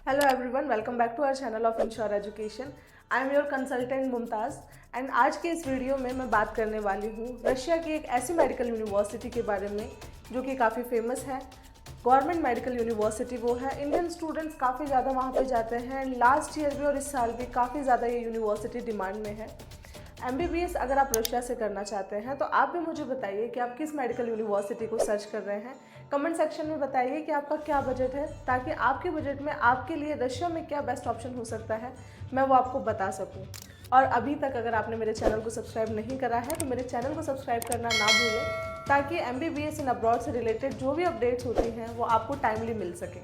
Hello everyone, welcome back to our channel of ensure education. I am your consultant Mumtaz and आज के इस video में मैं बात करने वाली हूँ रशिया की एक ऐसी मेडिकल यूनिवर्सिटी के बारे में जो कि काफ़ी फेमस है। गवर्नमेंट मेडिकल यूनिवर्सिटी वो है। इंडियन स्टूडेंट्स काफ़ी ज़्यादा वहाँ पे जाते हैं एंड लास्ट ईयर भी और इस साल भी काफ़ी ज़्यादा ये यूनिवर्सिटी डिमांड में है। MBBS अगर आप रशिया से करना चाहते हैं तो आप भी मुझे बताइए कि आप किस मेडिकल यूनिवर्सिटी को सर्च कर रहे हैं। कमेंट सेक्शन में बताइए कि आपका क्या बजट है, ताकि आपके बजट में आपके लिए रशिया में क्या बेस्ट ऑप्शन हो सकता है मैं वो आपको बता सकूं। और अभी तक अगर आपने मेरे चैनल को सब्सक्राइब नहीं करा है तो मेरे चैनल को सब्सक्राइब करना ना भूलें, ताकि MBBS इन अब्रॉड से रिलेटेड जो भी अपडेट्स होती हैं वो आपको टाइमली मिल सकें।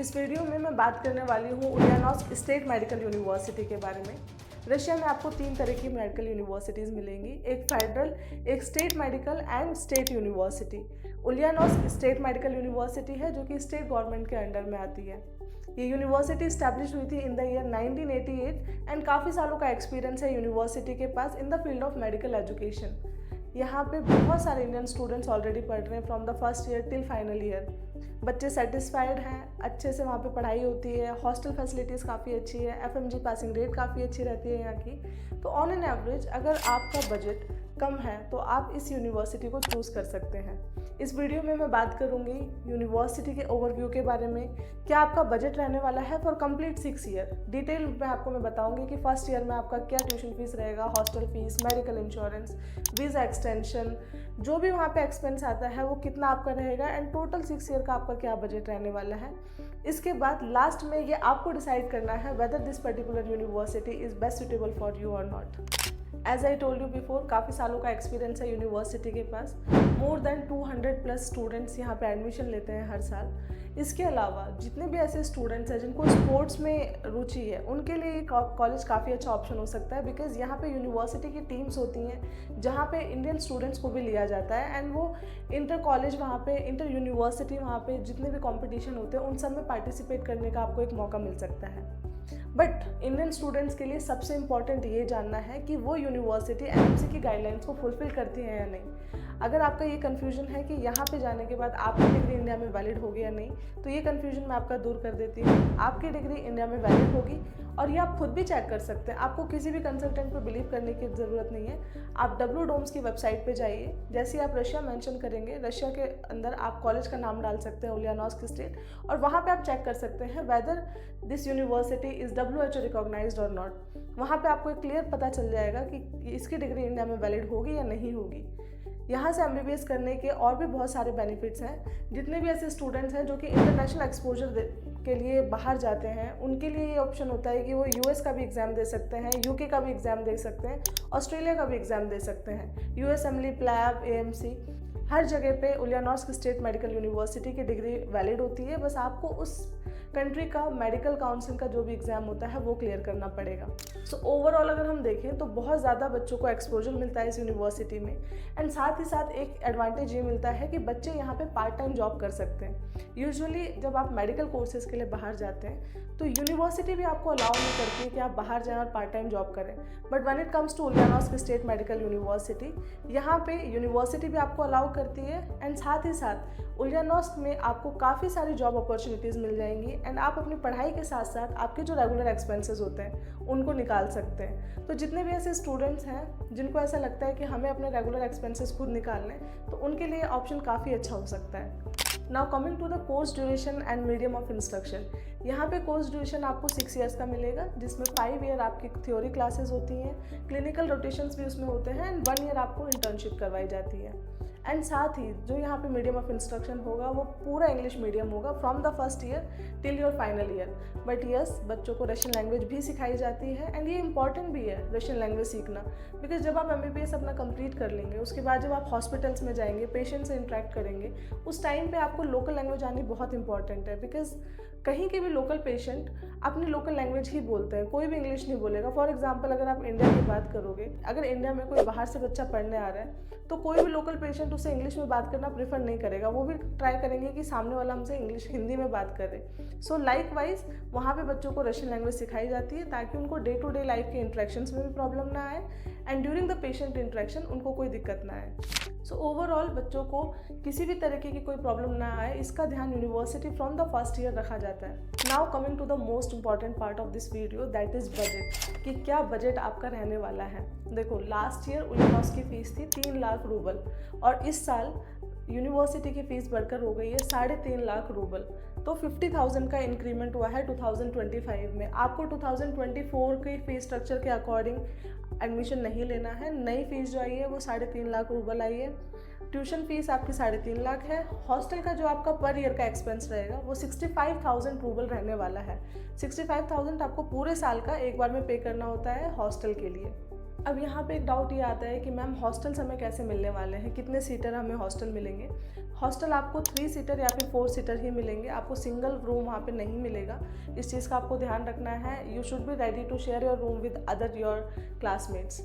इस वीडियो में मैं बात करने वाली हूँ उलियानॉव्स्क स्टेट मेडिकल यूनिवर्सिटी के बारे में। रशिया में आपको 3 तरह की मेडिकल यूनिवर्सिटीज़ मिलेंगी, एक फेडरल, एक state medical and state university. Ulyanovsk state medical university है जो कि स्टेट गवर्नमेंट के अंडर में आती है। ये यूनिवर्सिटी इस्टेब्लिश हुई थी इन द ईयर 1988 एंड काफ़ी सालों का एक्सपीरियंस है यूनिवर्सिटी के पास in the field of medical education. यहाँ पे बहुत सारे इंडियन स्टूडेंट्स ऑलरेडी पढ़ रहे हैं from the first year till final year. बच्चे सेटिस्फाइड हैं, अच्छे से वहाँ पे पढ़ाई होती है, हॉस्टल फैसिलिटीज़ काफ़ी अच्छी है, FMG पासिंग रेट काफ़ी अच्छी रहती है यहाँ की। तो ऑन एन एवरेज अगर आपका बजट कम है तो आप इस यूनिवर्सिटी को चूज़ कर सकते हैं। इस वीडियो में मैं बात करूंगी यूनिवर्सिटी के ओवरव्यू के बारे में, क्या आपका बजट रहने वाला है फॉर कंप्लीट 6 ईयर। डिटेल में आपको मैं बताऊंगी कि फर्स्ट ईयर में आपका क्या ट्यूशन फीस रहेगा, hostel fees, medical insurance, visa extension, जो भी वहाँ पे एक्सपेंस आता है वो कितना आपका रहेगा एंड टोटल 6 ईयर का आपका क्या बजट रहने वाला है। इसके बाद लास्ट में ये आपको डिसाइड करना है whether this particular university is best suitable for you और not. As I told you before, काफ़ी सालों का एक्सपीरियंस है यूनिवर्सिटी के पास। मोर देन 200+ स्टूडेंट्स यहाँ पे एडमिशन लेते हैं हर साल। इसके अलावा जितने भी ऐसे स्टूडेंट्स हैं जिनको स्पोर्ट्स में रुचि है उनके लिए ये कॉलेज काफ़ी अच्छा ऑप्शन हो सकता है, बिकॉज यहाँ पे यूनिवर्सिटी की टीम्स होती हैं जहाँ पे इंडियन स्टूडेंट्स को भी लिया जाता है एंड वो इंटर कॉलेज वहाँ पे, इंटर यूनिवर्सिटी वहाँ पे जितने भी कॉम्पिटिशन होते हैं उन सब में पार्टिसिपेट करने का आपको एक मौका मिल सकता है। बट इंडियन स्टूडेंट्स के लिए सबसे इम्पॉर्टेंट ये जानना है कि वो यूनिवर्सिटी NMC की गाइडलाइंस को फुलफिल करती है या नहीं। अगर आपका ये कन्फ्यूजन है कि यहाँ पे जाने के बाद आपकी डिग्री इंडिया में वैलिड होगी या नहीं, तो ये कन्फ्यूजन मैं आपका दूर कर देती हूँ। आपकी डिग्री इंडिया में वैलिड होगी और ये आप खुद भी चेक कर सकते हैं। आपको किसी भी कंसल्टेंट पर बिलीव करने की ज़रूरत नहीं है। आप WDOMS की वेबसाइट पे जाइए, जैसे ही आप रशिया मेंशन करेंगे, रशिया के अंदर आप कॉलेज का नाम डाल सकते हैं उलियानॉव्स्क स्टेट, और वहाँ पे आप चेक कर सकते हैं whether this university is WHO recognised और नॉट। वहाँ पे आपको एक क्लियर पता चल जाएगा कि इसकी डिग्री इंडिया में वैलिड होगी या नहीं होगी। यहाँ से MBBS करने के और भी बहुत सारे बेनिफिट्स हैं। जितने भी ऐसे स्टूडेंट्स हैं जो कि इंटरनेशनल एक्सपोजर के लिए बाहर जाते हैं, उनके लिए ये ऑप्शन होता है कि वो US का भी एग्ज़ाम दे सकते हैं, UK का भी एग्ज़ाम दे सकते हैं, ऑस्ट्रेलिया का भी एग्ज़ाम दे सकते हैं। USMLE, PLAB, AMC, हर जगह पे उलियानॉव्स्क स्टेट मेडिकल यूनिवर्सिटी की डिग्री वैलिड होती है। बस आपको उस कंट्री का मेडिकल काउंसिल का जो भी एग्ज़ाम होता है वो क्लियर करना पड़ेगा। सो ओवरऑल अगर हम देखें तो बहुत ज़्यादा बच्चों को एक्सपोजर मिलता है इस यूनिवर्सिटी में एंड साथ ही साथ एक एडवांटेज ये मिलता है कि बच्चे यहाँ पे पार्ट टाइम जॉब कर सकते हैं। यूजुअली जब आप मेडिकल कोर्सेज के लिए बाहर जाते हैं तो यूनिवर्सिटी भी आपको अलाउ नहीं करती है कि आप बाहर जाएं और पार्ट टाइम जॉब करें। But when it comes to Ulyanovsk state medical university, यहाँ पे यूनिवर्सिटी भी आपको अलाउ करती है एंड साथ ही साथ उलियानॉव्स्क में आपको काफ़ी सारी जॉब अपॉर्चुनिटीज़ मिल जाएंगी एंड आप अपनी पढ़ाई के साथ साथ आपके जो रेगुलर एक्सपेंसेस होते हैं उनको निकाल सकते हैं। तो जितने भी ऐसे स्टूडेंट्स हैं जिनको ऐसा लगता है कि हमें अपने रेगुलर एक्सपेंसेस खुद निकालने, तो उनके लिए ऑप्शन काफ़ी अच्छा हो सकता है। Now coming to the course duration and medium of instruction. यहाँ पे कोर्स ड्यूरेशन आपको 6 ईयर्स का मिलेगा, जिसमें 5 ईयर आपकी थ्योरी क्लासेस होती हैं, क्लिनिकल रोटेशंस भी उसमें होते हैं एंड 1 ईयर आपको इंटर्नशिप करवाई जाती है। एंड साथ ही जो यहाँ पे मीडियम ऑफ इंस्ट्रक्शन होगा वो पूरा इंग्लिश मीडियम होगा from the first year till your final year. But yes, बच्चों को रशियन लैंग्वेज भी सिखाई जाती है एंड ये इंपॉर्टेंट भी है रशियन लैंग्वेज सीखना, बिकॉज जब आप MBBS अपना कंप्लीट कर लेंगे उसके बाद जब आप हॉस्पिटल्स में जाएंगे, पेशेंट से इंटरेक्ट करेंगे, उस टाइम पे आपको लोकल लैंग्वेज आनी बहुत इंपॉर्टेंट है। बिकॉज कहीं के भी लोकल पेशेंट अपनी लोकल लैंग्वेज ही बोलते हैं, कोई भी इंग्लिश नहीं बोलेगा। फॉर एग्जांपल अगर आप इंडिया की बात करोगे, अगर इंडिया में कोई बाहर से बच्चा पढ़ने आ रहा है तो कोई भी लोकल पेशेंट उससे इंग्लिश में बात करना प्रेफर नहीं करेगा। वो भी ट्राई करेंगे कि सामने वाला हमसे हिंदी में बात करे। सो लाइकवाइज वहाँ पे बच्चों को रशियन लैंग्वेज सिखाई जाती है ताकि उनको डे टू डे लाइफ के इंटरेक्शंस में भी प्रॉब्लम ना आए and during the patient interaction उनको कोई दिक्कत ना आए। सो ओवरऑल बच्चों को किसी भी तरीके की कोई प्रॉब्लम ना आए, इसका ध्यान university from the first year रखा जाता है। Now coming to the most important part of this video, that is budget, कि क्या बजट आपका रहने वाला है। देखो, लास्ट ईयर उलिनॉस की फ़ीस थी 3 लाख रूबल और इस साल यूनिवर्सिटी की फ़ीस बढ़कर हो गई है 3.5 लाख रूबल। तो 50,000 का इंक्रीमेंट हुआ है 2025 में। आपको 2024 के फ़ीस स्ट्रक्चर के अकॉर्डिंग एडमिशन नहीं लेना है। नई फ़ीस जो आई है वो 3.5 लाख रूबल आई है। ट्यूशन फ़ीस आपकी 3.5 लाख है। हॉस्टल का जो आपका पर ईयर का एक्सपेंस रहेगा वो 65,000 रूबल रहने वाला है। 65,000 आपको पूरे साल का एक बार में पे करना होता है हॉस्टल के लिए। अब यहाँ पे एक डाउट ये आता है कि मैम हॉस्टल्स हमें कैसे मिलने वाले हैं, कितने सीटर हमें हॉस्टल मिलेंगे। हॉस्टल आपको 3 सीटर या फिर 4 सीटर ही मिलेंगे, आपको सिंगल रूम वहाँ पे नहीं मिलेगा। इस चीज़ का आपको ध्यान रखना है। You should be ready to share your room with other your classmates.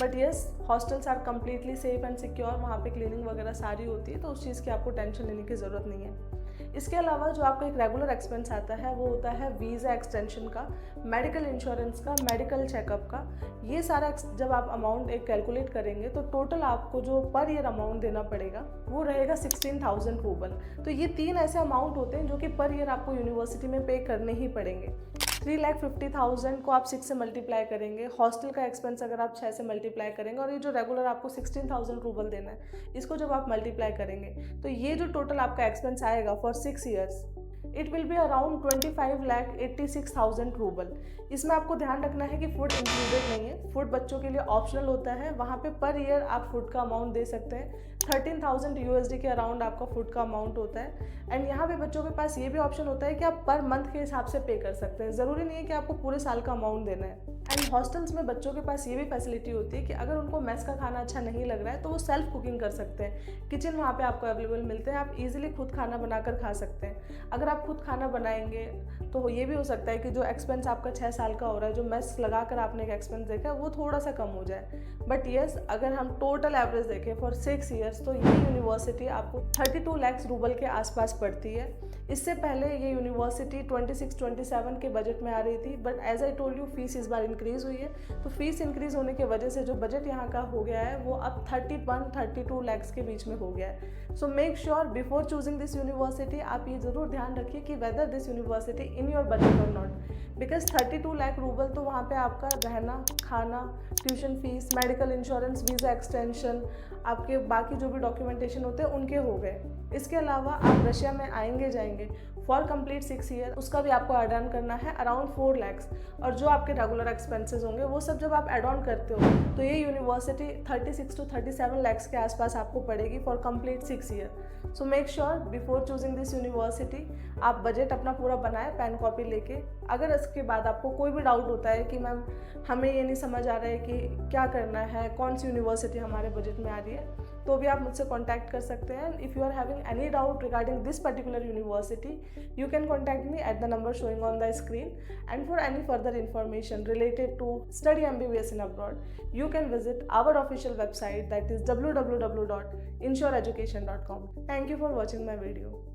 But yes, hostels are completely safe and secure, वहाँ पे क्लीनिंग वगैरह सारी होती है, तो उस चीज़ की आपको टेंशन लेने की ज़रूरत नहीं है। इसके अलावा जो आपका एक रेगुलर एक्सपेंस आता है वो होता है वीज़ा एक्सटेंशन का, मेडिकल इंश्योरेंस का, मेडिकल चेकअप का। ये सारा जब आप अमाउंट एक कैलकुलेट करेंगे तो टोटल आपको जो पर ईयर अमाउंट देना पड़ेगा वो रहेगा 16,000 रूबल। तो ये 3 ऐसे अमाउंट होते हैं जो कि पर ईयर आपको यूनिवर्सिटी में पे करने ही पड़ेंगे। 3,50,000 को आप 6 से मल्टीप्लाई करेंगे, हॉस्टल का एक्सपेंस अगर आप 6 से मल्टीप्लाई करेंगे, और ये जो रेगुलर आपको 16,000 रूबल देना है, इसको जब आप मल्टीप्लाई करेंगे तो ये जो टोटल आपका एक्सपेंस आएगा for 6 years, it will be around 25,86,000 rouble. इसमें आपको ध्यान रखना है कि फूड इंक्लूडेड नहीं है, फूड बच्चों के लिए ऑप्शनल होता है। वहाँ पे पर ईयर आप फूड का अमाउंट दे सकते हैं। 13,000 USD के अराउंड आपका फूड का अमाउंट होता है। एंड यहाँ पे बच्चों के पास ये भी ऑप्शन होता है कि आप पर मंथ के हिसाब से पे कर सकते हैं, ज़रूरी नहीं है कि आपको पूरे साल का अमाउंट देना है। एंड हॉस्टल्स में बच्चों के पास ये भी फैसिलिटी होती है कि अगर उनको मेस का खाना अच्छा नहीं लग रहा है तो वो सेल्फ कुकिंग कर सकते हैं। किचन वहाँ पे आपको अवेलेबल मिलते हैं, आप इजीली खुद खाना बनाकर खा सकते हैं। अगर आप खुद खाना बनाएंगे तो ये भी हो सकता है कि जो एक्सपेंस आपका 6 साल का हो रहा है, जो मेस लगाकर आपने एक एक्सपेंस देखा है, वो थोड़ा सा कम हो जाए। बट येस, अगर हम टोटल एवरेज देखें फॉर 6 ईयर्स तो ये यूनिवर्सिटी आपको 32 लाख रूबल के आसपास पड़ती है। इससे पहले ये यूनिवर्सिटी 26-27 के बजट में आ रही थी, but as I told you fees इस बार इंक्रीज़ हुई है। तो फीस इंक्रीज़ होने की वजह से जो बजट यहाँ का हो गया है वो अब 31-32 लैक्स के बीच में हो गया है। So make sure before choosing this university आप ये ज़रूर ध्यान रखिए कि weather this university in your budget और नॉट, बिकॉज 32 लाख रूबल तो वहाँ पे आपका रहना, खाना, tuition fees, medical insurance, visa extension, आपके बाकी जो भी डॉक्यूमेंटेशन होते हैं उनके हो गए। इसके अलावा आप रशिया में आएंगे जाएंगे फॉर कंप्लीट 6 ईयर, उसका भी आपको एड ऑन करना है अराउंड 4 लैक्स। और जो आपके रेगुलर एक्सपेंसेस होंगे वो सब जब आप एड ऑन करते हो तो ये यूनिवर्सिटी 36 to 37 लैक्स के आसपास आपको पड़ेगी for complete 6 year. So make sure before choosing this university आप बजट अपना पूरा बनाएं पेन कॉपी लेके। अगर इसके बाद आपको कोई भी डाउट होता है कि मैम हमें ये नहीं समझ आ रहा है कि क्या करना है, कौन सी यूनिवर्सिटी हमारे बजट में आ रही है, तो भी आप मुझसे कॉन्टैक्ट कर सकते हैं। If you are having any doubt regarding this particular university, you can contact me at the number showing on the screen. And for any further information related to study MBBS in abroad, you can visit our official website, that is www.inshoreeducation.com. Thank you for watching my video.